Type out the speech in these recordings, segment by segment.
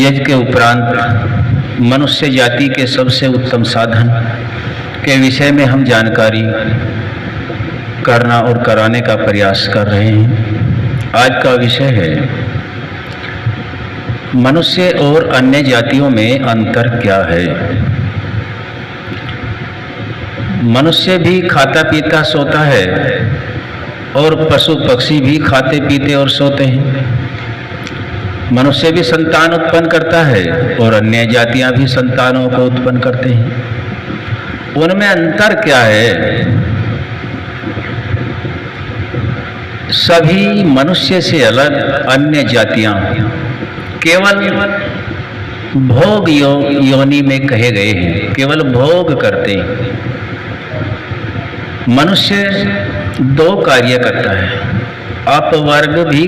यज्ञ के उपरांत मनुष्य जाति के सबसे उत्तम साधन के विषय में हम जानकारी करना और कराने का प्रयास कर रहे हैं। आज का विषय है मनुष्य और अन्य जातियों में अंतर क्या है। मनुष्य भी खाता पीता सोता है और पशु पक्षी भी खाते पीते और सोते हैं। मनुष्य भी संतान उत्पन्न करता है और अन्य जातियां भी संतानों को उत्पन्न करते हैं। उनमें अंतर क्या है? सभी मनुष्य से अलग अन्य जातियां केवल भोग योनि में कहे गए हैं, केवल भोग करते हैं। मनुष्य दो कार्य करता है, अपवर्ग भी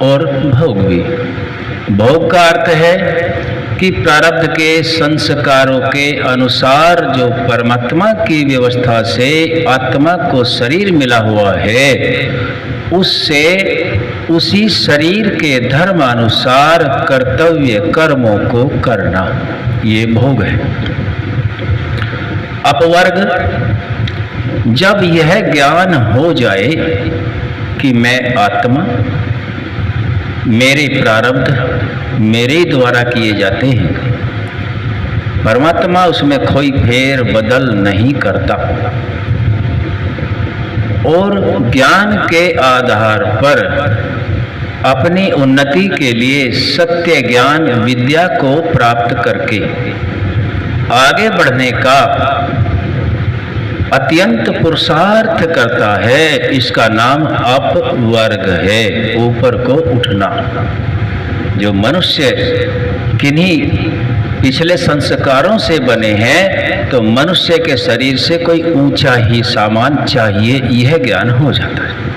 और भोग भी। भोग का अर्थ है कि प्रारब्ध के संस्कारों के अनुसार जो परमात्मा की व्यवस्था से आत्मा को शरीर मिला हुआ है, उससे उसी शरीर के धर्मानुसार कर्तव्य कर्मों को करना, ये भोग है। अपवर्ग, जब यह ज्ञान हो जाए कि मैं आत्मा, मेरे प्रारब्ध मेरे द्वारा किए जाते हैं, परमात्मा उसमें कोई फेर बदल नहीं करता, और ज्ञान के आधार पर अपनी उन्नति के लिए सत्य ज्ञान विद्या को प्राप्त करके आगे बढ़ने का अत्यंत पुरुषार्थ करता है। इसका नाम अपवर्ग है, ऊपर को उठना। जो मनुष्य किन्हीं पिछले संस्कारों से बने हैं, तो मनुष्य के शरीर से कोई ऊंचा ही सामान चाहिए, यह ज्ञान हो जाता है।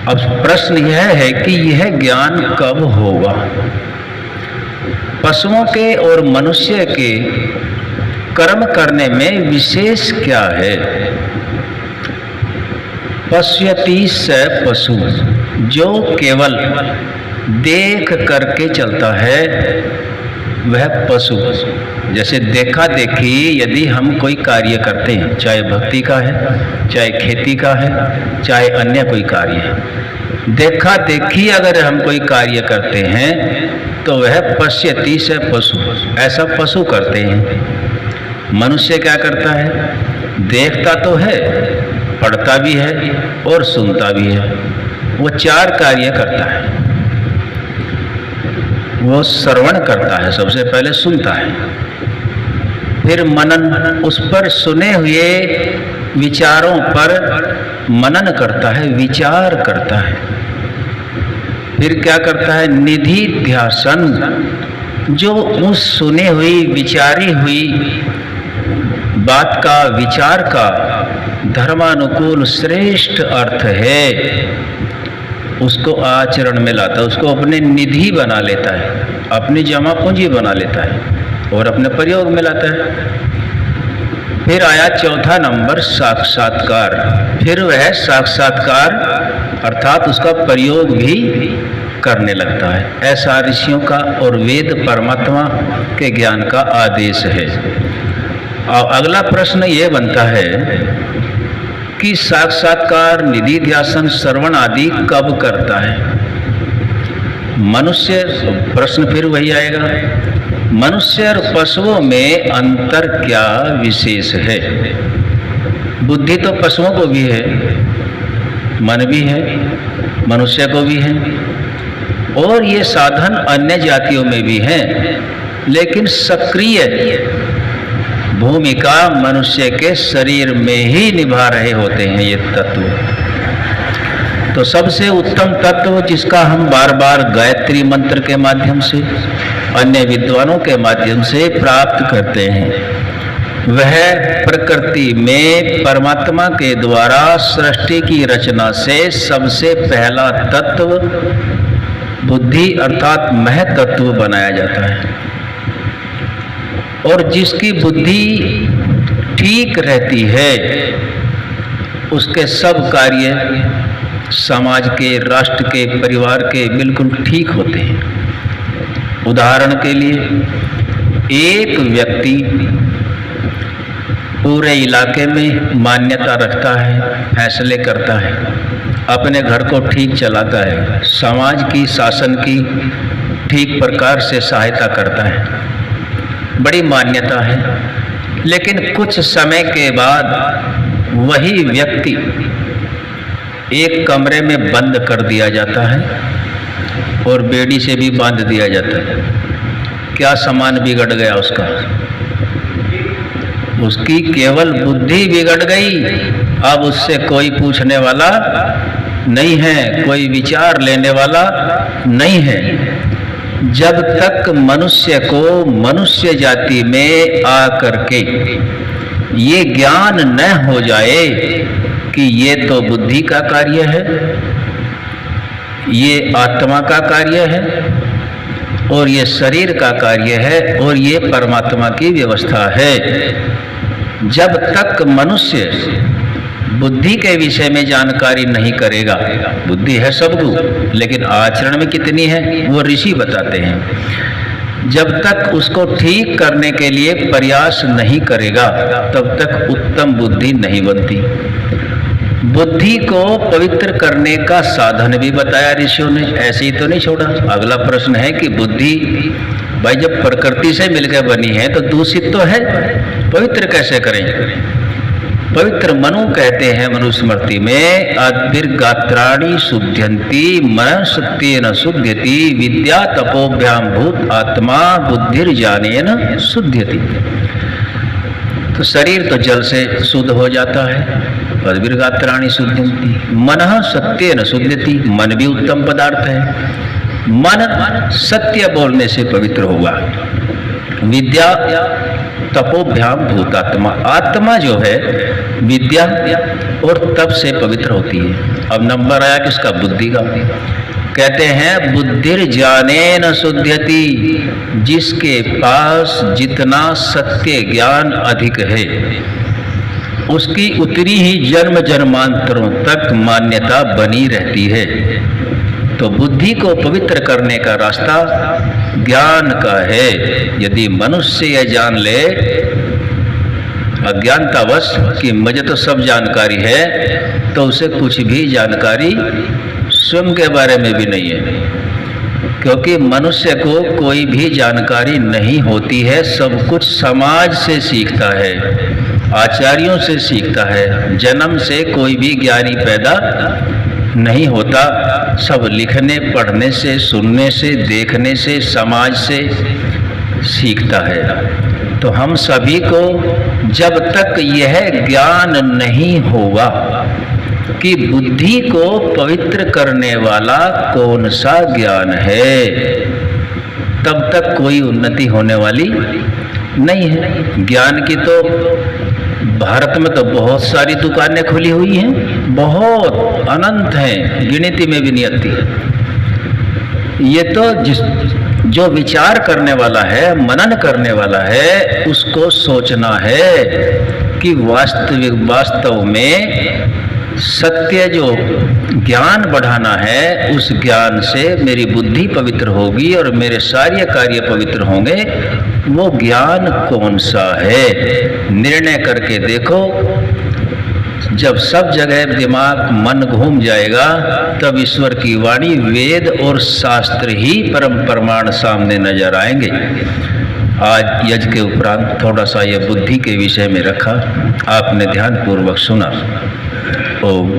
अब प्रश्न यह है कि यह ज्ञान कब होगा? पशुओं के और मनुष्य के कर्म करने में विशेष क्या है? पश्यति स पशु, जो केवल देख करके चलता है वह पशु। जैसे देखा देखी यदि हम कोई कार्य करते हैं, चाहे भक्ति का है, चाहे खेती का है, चाहे अन्य कोई कार्य है, देखा देखी अगर हम कोई कार्य करते हैं तो वह पश्यति स पशु, ऐसा पशु करते हैं। मनुष्य क्या करता है? देखता तो है, पढ़ता भी है और सुनता भी है। वो चार कार्य करता है। वो श्रवण करता है, सबसे पहले सुनता है, फिर मनन, उस पर सुने हुए विचारों पर मनन करता है, विचार करता है। फिर क्या करता है? निधि ध्यासन, जो उस सुनी हुई विचारी हुई बात का, विचार का धर्मानुकूल श्रेष्ठ अर्थ है, उसको आचरण में लाता है, उसको अपने निधि बना लेता है, अपनी जमा पूंजी बना लेता है और अपने प्रयोग में लाता है। फिर आया चौथा नंबर, साक्षात्कार। फिर वह साक्षात्कार अर्थात उसका प्रयोग भी करने लगता है। ऐसा ऋषियों का और वेद परमात्मा के ज्ञान का आदेश है। और अगला प्रश्न ये बनता है कि साक्षात्कार, निधि ध्यासन, श्रवण आदि कब करता है मनुष्य? प्रश्न फिर वही आएगा, मनुष्य और पशुओं में अंतर क्या विशेष है? बुद्धि तो पशुओं को भी है, मन भी है, मनुष्य को भी है, और ये साधन अन्य जातियों में भी हैं, लेकिन सक्रिय भूमिका मनुष्य के शरीर में ही निभा रहे होते हैं ये तत्व। तो सबसे उत्तम तत्व जिसका हम बार बार गायत्री मंत्र के माध्यम से, अन्य विद्वानों के माध्यम से प्राप्त करते हैं, वह प्रकृति में परमात्मा के द्वारा सृष्टि की रचना से सबसे पहला तत्व बुद्धि अर्थात महतत्व बनाया जाता है। और जिसकी बुद्धि ठीक रहती है, उसके सब कार्य समाज के, राष्ट्र के, परिवार के बिल्कुल ठीक होते हैं। उदाहरण के लिए, एक व्यक्ति पूरे इलाके में मान्यता रखता है, फैसले करता है, अपने घर को ठीक चलाता है, समाज की, शासन की ठीक प्रकार से सहायता करता है, बड़ी मान्यता है। लेकिन कुछ समय के बाद वही व्यक्ति एक कमरे में बंद कर दिया जाता है और बेड़ी से भी बांध दिया जाता है। क्या सामान बिगड़ गया उसका? उसकी केवल बुद्धि बिगड़ गई। अब उससे कोई पूछने वाला नहीं है, कोई विचार लेने वाला नहीं है। जब तक मनुष्य को मनुष्य जाति में आकर के ये ज्ञान न हो जाए कि ये तो बुद्धि का कार्य है, ये आत्मा का कार्य है और ये शरीर का कार्य है और ये परमात्मा की व्यवस्था है, जब तक मनुष्य बुद्धि के विषय में जानकारी नहीं करेगा, बुद्धि है सबको, लेकिन आचरण में कितनी है वो ऋषि बताते हैं, जब तक उसको ठीक करने के लिए प्रयास नहीं करेगा तब तक उत्तम बुद्धि नहीं बनती। बुद्धि को पवित्र करने का साधन भी बताया ऋषियों ने, ऐसे ही तो नहीं छोड़ा। अगला प्रश्न है कि बुद्धि भाई जब प्रकृति से मिलकर बनी है तो दूषित तो है, पवित्र कैसे करें? पवित्र मनु कहते हैं मनुस्मृति में, आद्भिर्गात्राणि शुद्ध्यन्ति मन सत्येन शुद्ध्यति विद्या तपोभ्याम भूत आत्मा बुद्धिर्ज्ञानेन शुद्ध्यति। तो शरीर तो जल से शुद्ध हो जाता है, आद्भिर्गात्राणि शुद्ध्यन्ति, मनः सत्येन शुद्ध्यति, मन भी उत्तम पदार्थ है, मन सत्य बोलने से पवित्र होगा। विद्या तपोभ्याम भूतात्मा, आत्मा जो है विद्या और तप से पवित्र होती है। अब नंबर आया किसका? बुद्धि का। कहते हैं बुद्धिर्ज्ञानेन शुद्ध्यति, जिसके पास जितना सत्य ज्ञान अधिक है उसकी उतनी ही जन्म जन्मांतरों तक मान्यता बनी रहती है। तो बुद्धि को पवित्र करने का रास्ता ज्ञान का है। यदि मनुष्य यह जान ले अज्ञानतावश कि मुझे तो सब जानकारी है, तो उसे कुछ भी जानकारी स्वयं के बारे में भी नहीं है, क्योंकि मनुष्य को कोई भी जानकारी नहीं होती है। सब कुछ समाज से सीखता है, आचार्यों से सीखता है। जन्म से कोई भी ज्ञानी पैदा नहीं होता, सब लिखने पढ़ने से, सुनने से, देखने से, समाज से सीखता है। तो हम सभी को जब तक यह ज्ञान नहीं होगा कि बुद्धि को पवित्र करने वाला कौन सा ज्ञान है, तब तक कोई उन्नति होने वाली नहीं है। ज्ञान की तो भारत में तो बहुत सारी दुकानें खुली हुई हैं, बहुत अनंत हैं, गिनती में भी नहीं आती। ये तो जो विचार करने वाला है, मनन करने वाला है, उसको सोचना है कि वास्तव में सत्य जो ज्ञान बढ़ाना है, उस ज्ञान से मेरी बुद्धि पवित्र होगी और मेरे सारे कार्य पवित्र होंगे। वो ज्ञान कौन सा है? निर्णय करके देखो। जब सब जगह दिमाग मन घूम जाएगा, तब ईश्वर की वाणी, वेद और शास्त्र ही परम प्रमाण सामने नजर आएंगे। आज यज्ञ के उपरांत थोड़ा सा यह बुद्धि के विषय में रखा, आपने ध्यान पूर्वक सुना। ओम